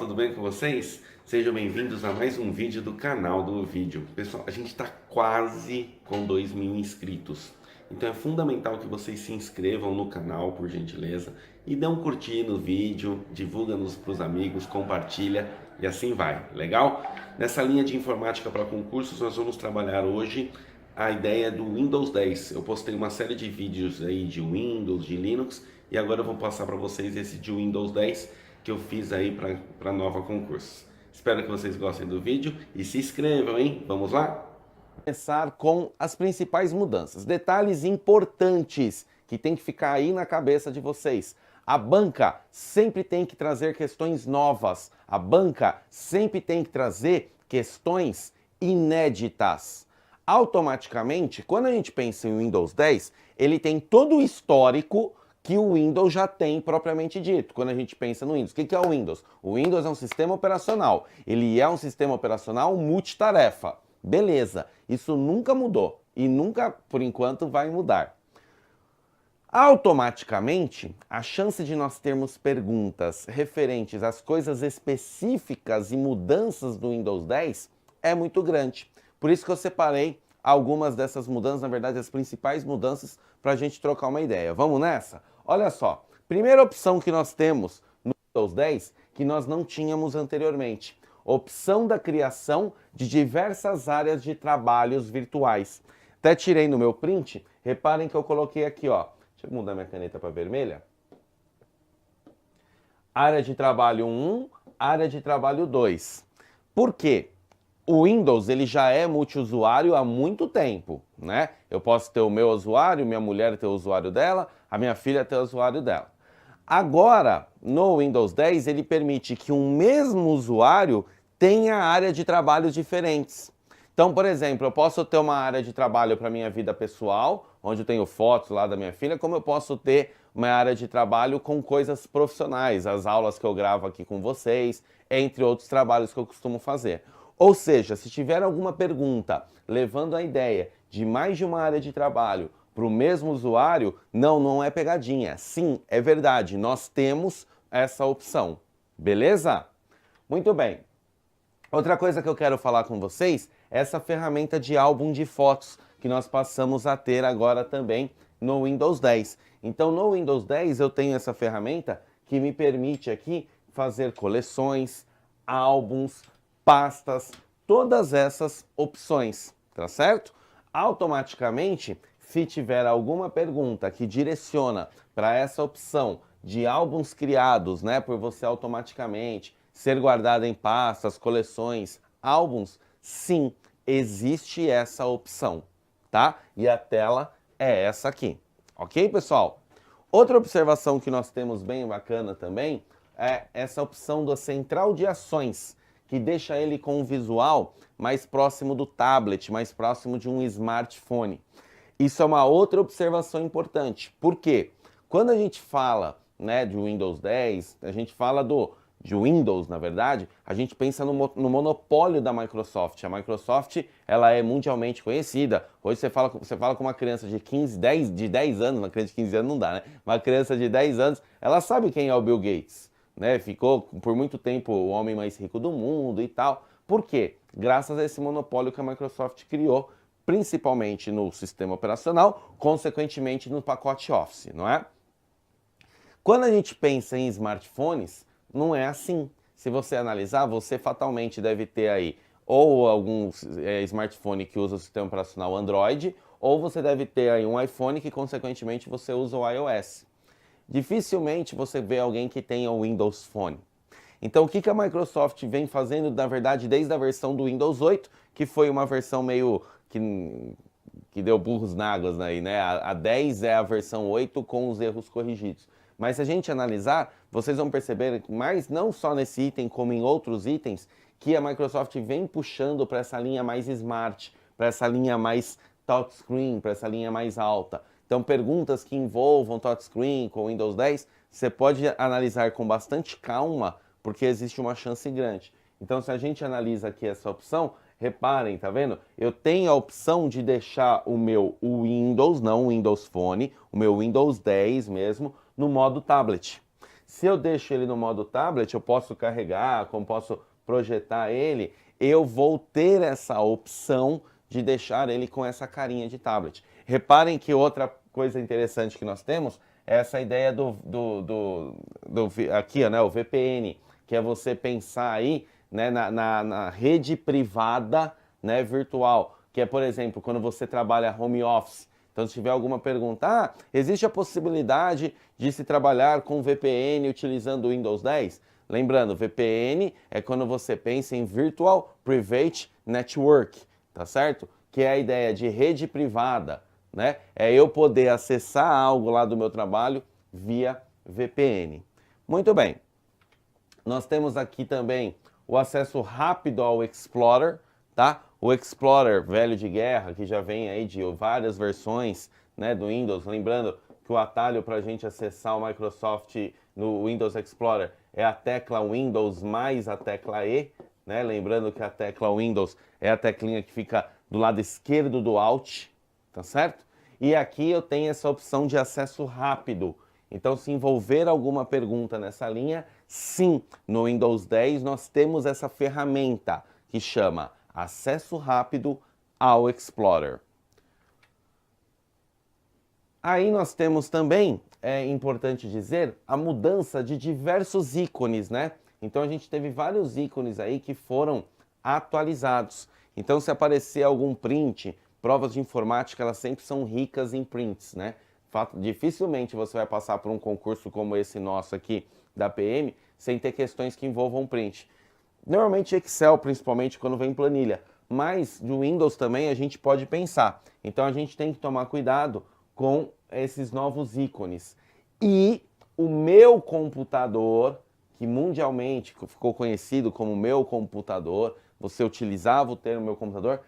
tudo bem com vocês? Sejam bem-vindos a mais um vídeo do canal do Vídeo. Pessoal, a gente está quase com 2.000 inscritos. Então é fundamental que vocês se inscrevam no canal, por gentileza, e dê um curtir no vídeo, divulga-nos para os amigos, compartilha e assim vai, legal? Nessa linha de informática para concursos, nós vamos trabalhar hoje a ideia do Windows 10. Eu postei uma série de vídeos aí de Windows, de Linux, e agora eu vou passar para vocês esse de Windows 10 que eu fiz aí para nova concurso. Espero que vocês gostem do vídeo e se inscrevam, hein? Vamos lá? Começar com as principais mudanças. Detalhes importantes que tem que ficar aí na cabeça de vocês. A banca sempre tem que trazer questões novas. A banca sempre tem que trazer questões inéditas. Automaticamente, quando a gente pensa em Windows 10, ele tem todo o histórico que o Windows já tem propriamente dito. Quando a gente pensa no Windows, o que é o Windows? O Windows é um sistema operacional. Ele é um sistema operacional multitarefa. Beleza, isso nunca mudou e nunca, por enquanto, vai mudar. Automaticamente, a chance de nós termos perguntas referentes às coisas específicas e mudanças do Windows 10 é muito grande. Por isso que eu separei algumas dessas mudanças, na verdade, as principais mudanças, para a gente trocar uma ideia. Vamos nessa? Olha só, primeira opção que nós temos no Windows 10 que nós não tínhamos anteriormente. Opção da criação de diversas áreas de trabalhos virtuais. Até tirei no meu print, reparem que eu coloquei aqui, ó. Deixa eu mudar minha caneta para vermelha. Área de trabalho 1, área de trabalho 2. Por quê? O Windows ele já é multiusuário há muito tempo, né? Eu posso ter o meu usuário, minha mulher ter o usuário dela, a minha filha ter o usuário dela. Agora, no Windows 10, ele permite que um mesmo usuário tenha área de trabalhos diferentes. Então, por exemplo, eu posso ter uma área de trabalho para minha vida pessoal, onde eu tenho fotos lá da minha filha, como eu posso ter uma área de trabalho com coisas profissionais, as aulas que eu gravo aqui com vocês, entre outros trabalhos que eu costumo fazer. Ou seja, se tiver alguma pergunta levando a ideia de mais de uma área de trabalho para o mesmo usuário, não é pegadinha. Sim, é verdade, nós temos essa opção. Beleza? Muito bem. Outra coisa que eu quero falar com vocês é essa ferramenta de álbum de fotos que nós passamos a ter agora também no Windows 10. Então, no Windows 10 eu tenho essa ferramenta que me permite aqui fazer coleções, álbuns, pastas, todas essas opções, tá certo? Automaticamente, se tiver alguma pergunta que direciona para essa opção de álbuns criados, né, por você automaticamente, ser guardada em pastas, coleções, álbuns, sim, existe essa opção, tá? E a tela é essa aqui, ok, pessoal? Outra observação que nós temos bem bacana também é essa opção da central de ações, que deixa ele com um visual mais próximo do tablet, mais próximo de um smartphone. Isso é uma outra observação importante. Por quê? Quando a gente fala, né, de Windows 10, a gente fala de Windows, na verdade, a gente pensa no monopólio da Microsoft. A Microsoft, ela é mundialmente conhecida. Hoje você fala com uma criança de 10 anos, uma criança de 15 anos não dá, né? Uma criança de 10 anos, ela sabe quem é o Bill Gates, né? Ficou por muito tempo o homem mais rico do mundo e tal. Por quê? Graças a esse monopólio que a Microsoft criou, principalmente no sistema operacional, consequentemente no pacote Office, não é? Quando a gente pensa em smartphones, não é assim. Se você analisar, você fatalmente deve ter aí ou algum smartphone que usa o sistema operacional Android, ou você deve ter aí um iPhone que, consequentemente, você usa o iOS. Dificilmente você vê alguém que tenha o Windows Phone. Então, o que a Microsoft vem fazendo, na verdade, desde a versão do Windows 8, que foi uma versão meio que deu burros na águas aí, né? A 10 é a versão 8 com os erros corrigidos. Mas se a gente analisar, vocês vão perceber, mas não só nesse item, como em outros itens, que a Microsoft vem puxando para essa linha mais smart, para essa linha mais touchscreen, para essa linha mais alta. Então, perguntas que envolvam touchscreen com Windows 10, você pode analisar com bastante calma, porque existe uma chance grande. Então, se a gente analisa aqui essa opção, reparem, tá vendo? Eu tenho a opção de deixar o meu Windows, não o Windows Phone, o meu Windows 10 mesmo, no modo tablet. Se eu deixo ele no modo tablet, eu posso carregar, como posso projetar ele, eu vou ter essa opção de deixar ele com essa carinha de tablet. Reparem que outra coisa interessante que nós temos é essa ideia aqui, né, o VPN, que é você pensar aí, né, na rede privada, né, virtual, que é, por exemplo, quando você trabalha home office. Então, se tiver alguma pergunta, existe a possibilidade de se trabalhar com VPN utilizando o Windows 10? Lembrando, VPN é quando você pensa em Virtual Private Network, tá certo? Que é a ideia de rede privada, né? É eu poder acessar algo lá do meu trabalho via VPN. Muito bem. Nós temos aqui também o acesso rápido ao Explorer, tá? O Explorer velho de guerra, que já vem aí de várias versões, né, do Windows. Lembrando que o atalho para a gente acessar o Microsoft no Windows Explorer é a tecla Windows mais a tecla E, né? Lembrando que a tecla Windows é a teclinha que fica do lado esquerdo do Alt, tá certo? E aqui eu tenho essa opção de acesso rápido. Então, se envolver alguma pergunta nessa linha, sim, no Windows 10 nós temos essa ferramenta que chama acesso rápido ao Explorer. Aí nós temos também, é importante dizer, a mudança de diversos ícones, né? Então a gente teve vários ícones aí que foram atualizados. Então, se aparecer algum print, provas de informática, elas sempre são ricas em prints, né? Dificilmente você vai passar por um concurso como esse nosso aqui da PM sem ter questões que envolvam print. Normalmente Excel, principalmente quando vem planilha, mas do Windows também a gente pode pensar. Então a gente tem que tomar cuidado com esses novos ícones. E o meu computador, que mundialmente ficou conhecido como meu computador, você utilizava o termo meu computador,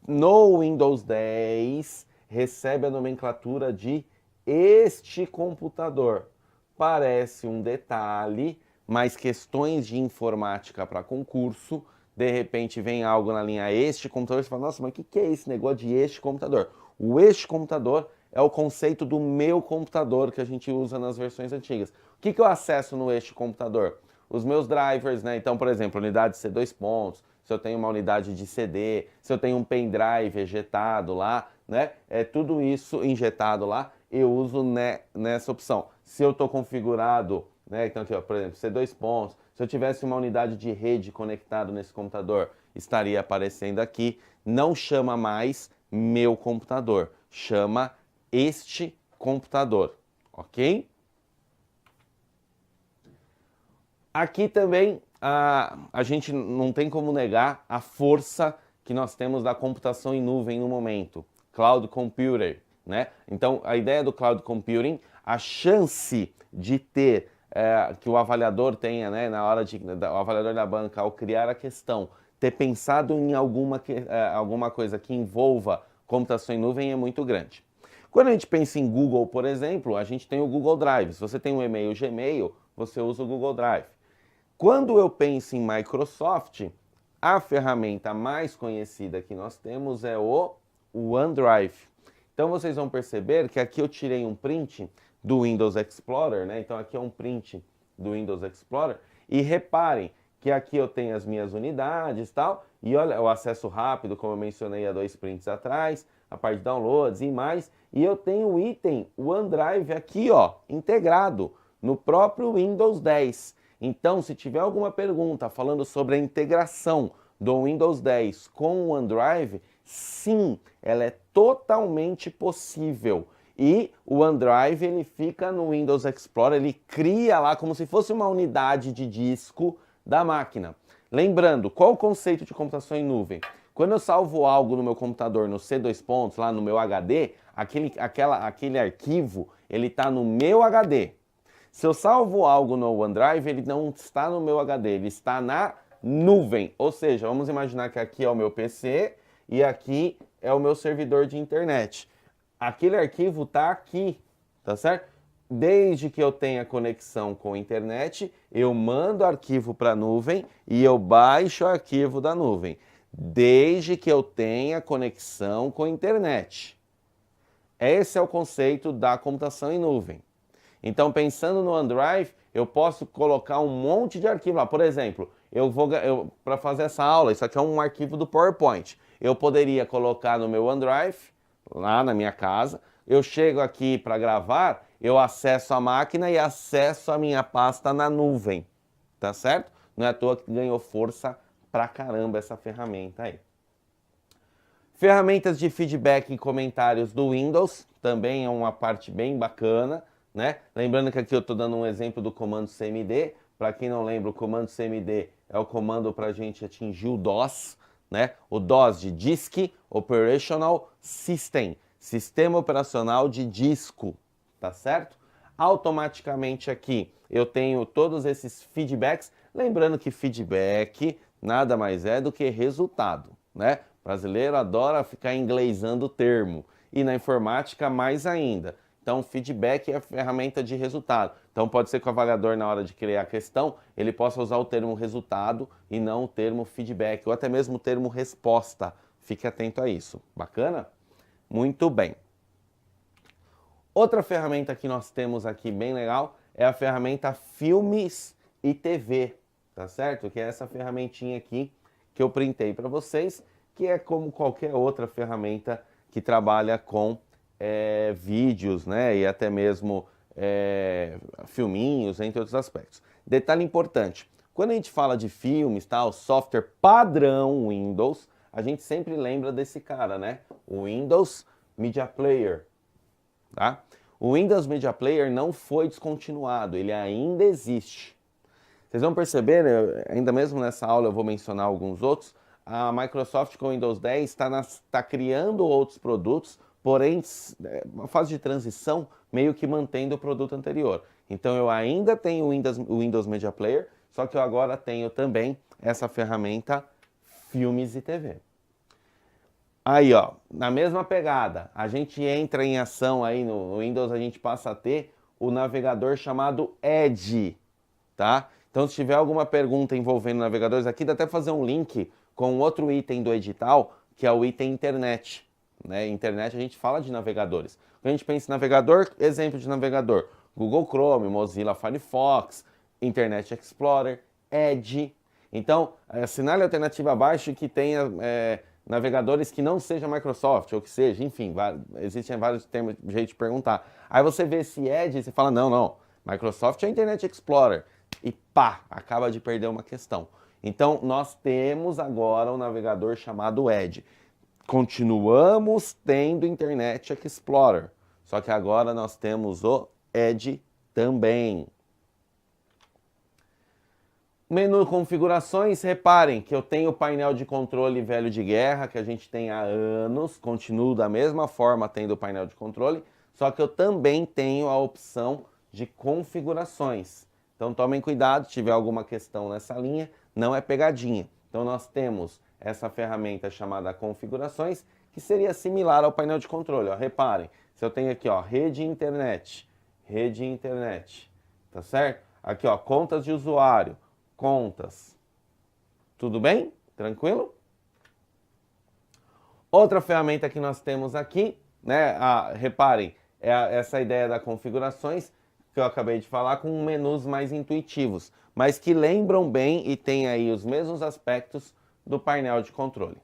no Windows 10 recebe a nomenclatura de este computador. Parece um detalhe, mas questões de informática para concurso, de repente vem algo na linha este computador, você fala, nossa, mas o que é esse negócio de este computador? O este computador é o conceito do meu computador que a gente usa nas versões antigas. O que eu acesso no este computador? Os meus drivers, né? Então, por exemplo, unidade C2 pontos, se eu tenho uma unidade de CD, se eu tenho um pendrive ejetado lá, né? É tudo isso injetado lá, eu uso nessa opção. Se eu estou configurado, né? Então aqui, ó, por exemplo, C2 pontos, se eu tivesse uma unidade de rede conectado nesse computador, estaria aparecendo aqui. Não chama mais meu computador, chama este computador, ok? Aqui também a gente não tem como negar a força que nós temos da computação em nuvem no momento. Cloud Computer, né? Então, a ideia do Cloud Computing, a chance de ter, que o avaliador tenha, né, na hora o avaliador da banca, ao criar a questão, ter pensado em alguma coisa que envolva computação em nuvem é muito grande. Quando a gente pensa em Google, por exemplo, a gente tem o Google Drive. Se você tem um e-mail Gmail, você usa o Google Drive. Quando eu penso em Microsoft, a ferramenta mais conhecida que nós temos é o OneDrive. Então vocês vão perceber que aqui eu tirei um print do Windows Explorer, né? Então aqui é um print do Windows Explorer. E reparem que aqui eu tenho as minhas unidades e tal. E olha, o acesso rápido, como eu mencionei há 2 prints atrás, a parte de downloads e mais. E eu tenho o item OneDrive aqui, ó, integrado no próprio Windows 10. Então, se tiver alguma pergunta falando sobre a integração do Windows 10 com o OneDrive, sim, ela é totalmente possível. E o OneDrive, ele fica no Windows Explorer, ele cria lá como se fosse uma unidade de disco da máquina. Lembrando, qual o conceito de computação em nuvem? Quando eu salvo algo no meu computador no C2 pontos, lá no meu HD, aquele arquivo, ele está no meu HD. Se eu salvo algo no OneDrive, ele não está no meu HD, ele está na nuvem. Ou seja, vamos imaginar que aqui é o meu PC e aqui é o meu servidor de internet. Aquele arquivo está aqui, tá certo? Desde que eu tenha conexão com a internet, eu mando arquivo para a nuvem e eu baixo o arquivo da nuvem. Desde que eu tenha conexão com a internet. Esse é o conceito da computação em nuvem. Então, pensando no OneDrive, eu posso colocar um monte de arquivo lá. Por exemplo, para fazer essa aula, isso aqui é um arquivo do PowerPoint. Eu poderia colocar no meu OneDrive, lá na minha casa. Eu chego aqui para gravar, eu acesso a máquina e acesso a minha pasta na nuvem, tá certo? Não é à toa que ganhou força pra caramba essa ferramenta aí. Ferramentas de feedback e comentários do Windows, também é uma parte bem bacana, né? Lembrando que aqui eu estou dando um exemplo do comando cmd. Para quem não lembra, o comando cmd é o comando para a gente atingir o DOS, né? O DOS de Disk Operational System, Sistema Operacional de Disco, tá certo? Automaticamente aqui eu tenho todos esses feedbacks, lembrando que feedback nada mais é do que resultado, né? O brasileiro adora ficar inglesando o termo, e na informática mais ainda. Então, feedback é a ferramenta de resultado. Então, pode ser que o avaliador, na hora de criar a questão, ele possa usar o termo resultado e não o termo feedback, ou até mesmo o termo resposta. Fique atento a isso. Bacana? Muito bem. Outra ferramenta que nós temos aqui bem legal é a ferramenta Filmes e TV, tá certo? Que é essa ferramentinha aqui que eu printei para vocês, que é como qualquer outra ferramenta que trabalha com vídeos, né, e até mesmo filminhos, entre outros aspectos. Detalhe importante, quando a gente fala de filmes, tá, o software padrão Windows, a gente sempre lembra desse cara, né, o Windows Media Player, tá? O Windows Media Player não foi descontinuado, ele ainda existe. Vocês vão perceber, ainda mesmo nessa aula eu vou mencionar alguns outros, a Microsoft com o Windows 10 está criando outros produtos, porém, uma fase de transição meio que mantendo o produto anterior. Então eu ainda tenho o Windows Media Player, só que eu agora tenho também essa ferramenta Filmes e TV. Aí, ó, na mesma pegada, a gente entra em ação aí no Windows, a gente passa a ter o navegador chamado Edge, tá? Então, se tiver alguma pergunta envolvendo navegadores, aqui dá até fazer um link com outro item do edital, que é o item internet. Né? Internet a gente fala de navegadores. Quando a gente pensa em navegador, exemplo de navegador, Google Chrome, Mozilla Firefox, Internet Explorer, Edge. Então, assinale a alternativa abaixo que tenha navegadores que não seja Microsoft, ou que seja, enfim, existem vários termos, jeito de perguntar. Aí você vê esse Edge e você fala, não, Microsoft é Internet Explorer. E pá, acaba de perder uma questão. Então, nós temos agora um navegador chamado Edge. Continuamos tendo Internet Explorer, só que agora nós temos o Edge também. Menu configurações, reparem que eu tenho o painel de controle velho de guerra, que a gente tem há anos, continuo da mesma forma tendo o painel de controle, só que eu também tenho a opção de configurações. Então tomem cuidado, se tiver alguma questão nessa linha, não é pegadinha. Então nós temos essa ferramenta chamada configurações, que seria similar ao painel de controle. Ó, reparem, se eu tenho aqui, ó, rede internet, tá certo? Aqui, ó, contas de usuário, contas. Tudo bem? Tranquilo? Outra ferramenta que nós temos aqui, né, reparem, essa ideia da configurações, que eu acabei de falar, com menus mais intuitivos, mas que lembram bem e têm aí os mesmos aspectos do painel de controle.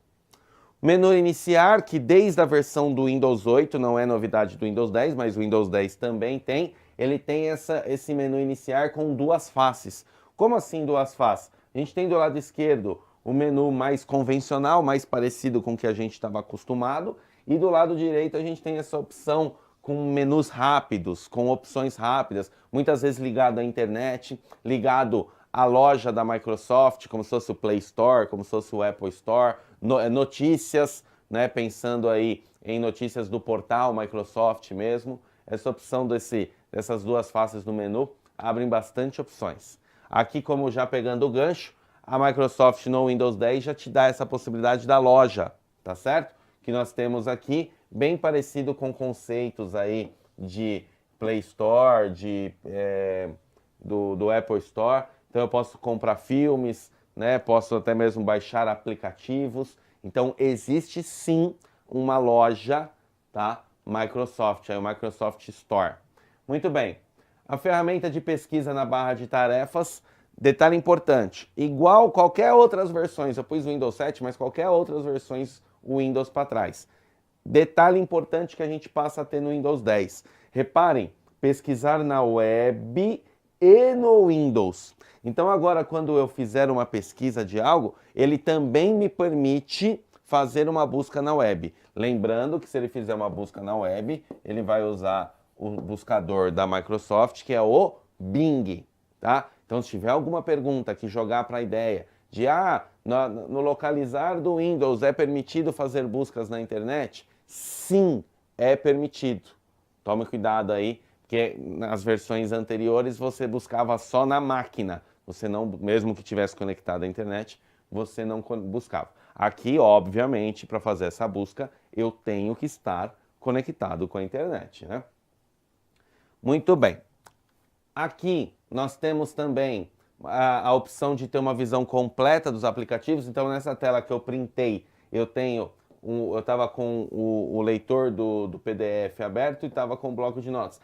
Menu iniciar, que desde a versão do Windows 8, não é novidade do Windows 10, mas o Windows 10 também tem, ele tem esse menu iniciar com duas faces. Como assim duas faces? A gente tem do lado esquerdo o menu mais convencional, mais parecido com o que a gente estava acostumado, e do lado direito a gente tem essa opção com menus rápidos, com opções rápidas, muitas vezes ligado à internet, ligado à loja da Microsoft, como se fosse o Play Store, como se fosse o Apple Store, notícias, né, pensando aí em notícias do portal Microsoft mesmo. Essa opção dessas duas faces do menu abrem bastante opções. Aqui, como já pegando o gancho, a Microsoft no Windows 10 já te dá essa possibilidade da loja, tá certo? Que nós temos aqui, bem parecido com conceitos aí de Play Store, do Apple Store. Então eu posso comprar filmes, né? Posso até mesmo baixar aplicativos. Então existe sim uma loja, tá? Microsoft, aí o Microsoft Store. Muito bem. A ferramenta de pesquisa na barra de tarefas, detalhe importante, igual qualquer outras versões, eu pus o Windows 7, mas qualquer outras versões o Windows para trás. Detalhe importante que a gente passa a ter no Windows 10. Reparem, pesquisar na web e no Windows. Então agora quando eu fizer uma pesquisa de algo, ele também me permite fazer uma busca na web. Lembrando que se ele fizer uma busca na web, ele vai usar o buscador da Microsoft, que é o Bing, tá? Então se tiver alguma pergunta que jogar para a ideia de no localizar do Windows é permitido fazer buscas na internet? Sim, é permitido. Tome cuidado aí, porque nas versões anteriores você buscava só na máquina. Você não, mesmo que tivesse conectado à internet, você não buscava. Aqui, obviamente, para fazer essa busca, eu tenho que estar conectado com a internet, né? Muito bem. Aqui nós temos também a opção de ter uma visão completa dos aplicativos. Então, nessa tela que eu printei, eu estava com o leitor do PDF aberto e estava com o bloco de notas.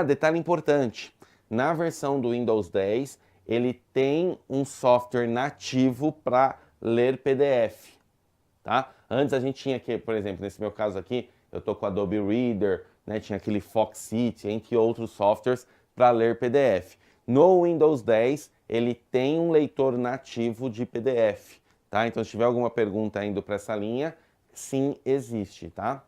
Detalhe importante, na versão do Windows 10, ele tem um software nativo para ler PDF, tá? Antes a gente tinha que, por exemplo, nesse meu caso aqui, eu estou com o Adobe Reader, né, tinha aquele Foxit, entre outros softwares para ler PDF. No Windows 10, ele tem um leitor nativo de PDF, tá? Então, se tiver alguma pergunta indo para essa linha, sim, existe, tá?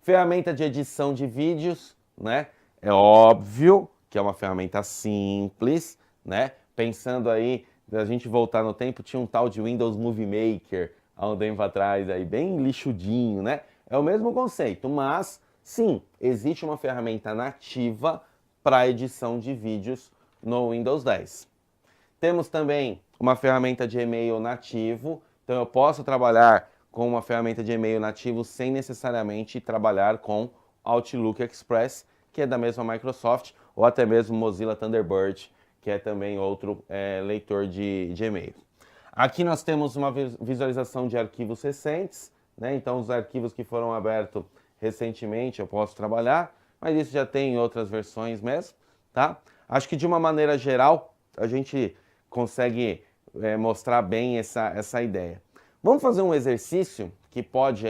Ferramenta de edição de vídeos, né? É óbvio que é uma ferramenta simples, né? Pensando aí, a gente voltar no tempo, tinha um tal de Windows Movie Maker, há um tempo atrás, aí, bem lixudinho, né? É o mesmo conceito, mas sim, existe uma ferramenta nativa para edição de vídeos no Windows 10. Temos também uma ferramenta de e-mail nativo, então eu posso trabalhar com uma ferramenta de e-mail nativo sem necessariamente trabalhar com Outlook Express, que é da mesma Microsoft, ou até mesmo Mozilla Thunderbird, que é também outro leitor de e-mail. Aqui nós temos uma visualização de arquivos recentes, né? Então os arquivos que foram abertos recentemente eu posso trabalhar, mas isso já tem em outras versões mesmo, tá? Acho que de uma maneira geral a gente consegue mostrar bem essa ideia. Vamos fazer um exercício que pode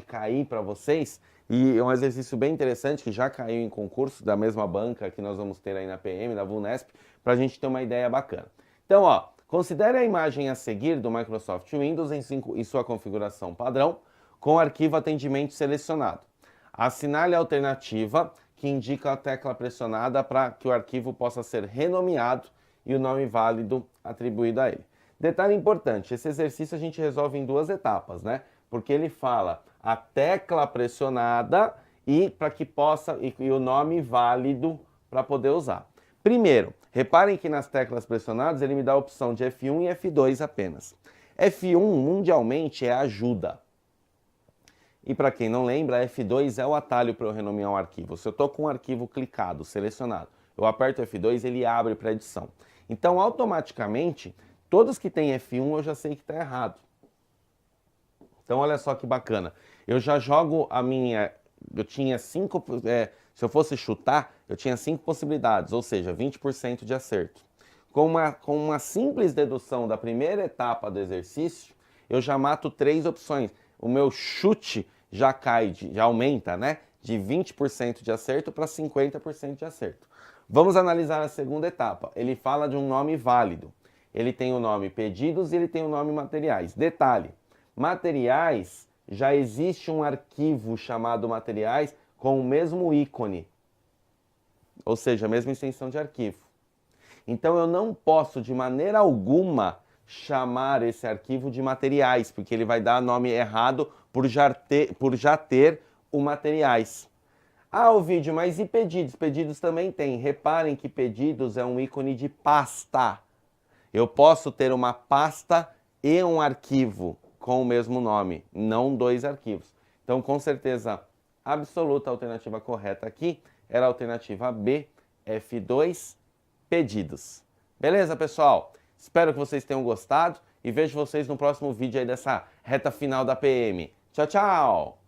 cair para vocês, e é um exercício bem interessante que já caiu em concurso da mesma banca que nós vamos ter aí na PM, da VUNESP, para a gente ter uma ideia bacana. Então, considere a imagem a seguir do Microsoft Windows em sua configuração padrão, com o arquivo atendimento selecionado. Assinale a alternativa que indica a tecla pressionada para que o arquivo possa ser renomeado e o nome válido atribuído a ele. Detalhe importante, esse exercício a gente resolve em duas etapas, né? Porque ele fala a tecla pressionada e para que possa e o nome válido para poder usar. Primeiro, reparem que nas teclas pressionadas ele me dá a opção de F1 e F2 apenas. F1 mundialmente é ajuda. E para quem não lembra, F2 é o atalho para eu renomear um arquivo. Se eu estou com um arquivo clicado, selecionado, eu aperto F2, ele abre para edição. Então, automaticamente, todos que têm F1 eu já sei que está errado. Então, olha só que bacana. Eu já jogo a minha... Eu tinha 5... se eu fosse chutar, eu tinha 5 possibilidades, ou seja, 20% de acerto. Com uma simples dedução da primeira etapa do exercício, eu já mato 3 opções. O meu chute já já aumenta, né? De 20% de acerto para 50% de acerto. Vamos analisar a segunda etapa. Ele fala de um nome válido. Ele tem o nome pedidos e ele tem o nome materiais. Detalhe, materiais, já existe um arquivo chamado materiais com o mesmo ícone. Ou seja, a mesma extensão de arquivo. Então eu não posso de maneira alguma chamar esse arquivo de materiais, porque ele vai dar nome errado por já ter o materiais. O vídeo, mas e pedidos? Pedidos também tem. Reparem que pedidos é um ícone de pasta. Eu posso ter uma pasta e um arquivo com o mesmo nome, não 2 arquivos. Então, com certeza absoluta, a alternativa correta aqui era a alternativa B, F2, pedidos. Beleza, pessoal? Espero que vocês tenham gostado e vejo vocês no próximo vídeo aí dessa reta final da PM. Tchau, tchau!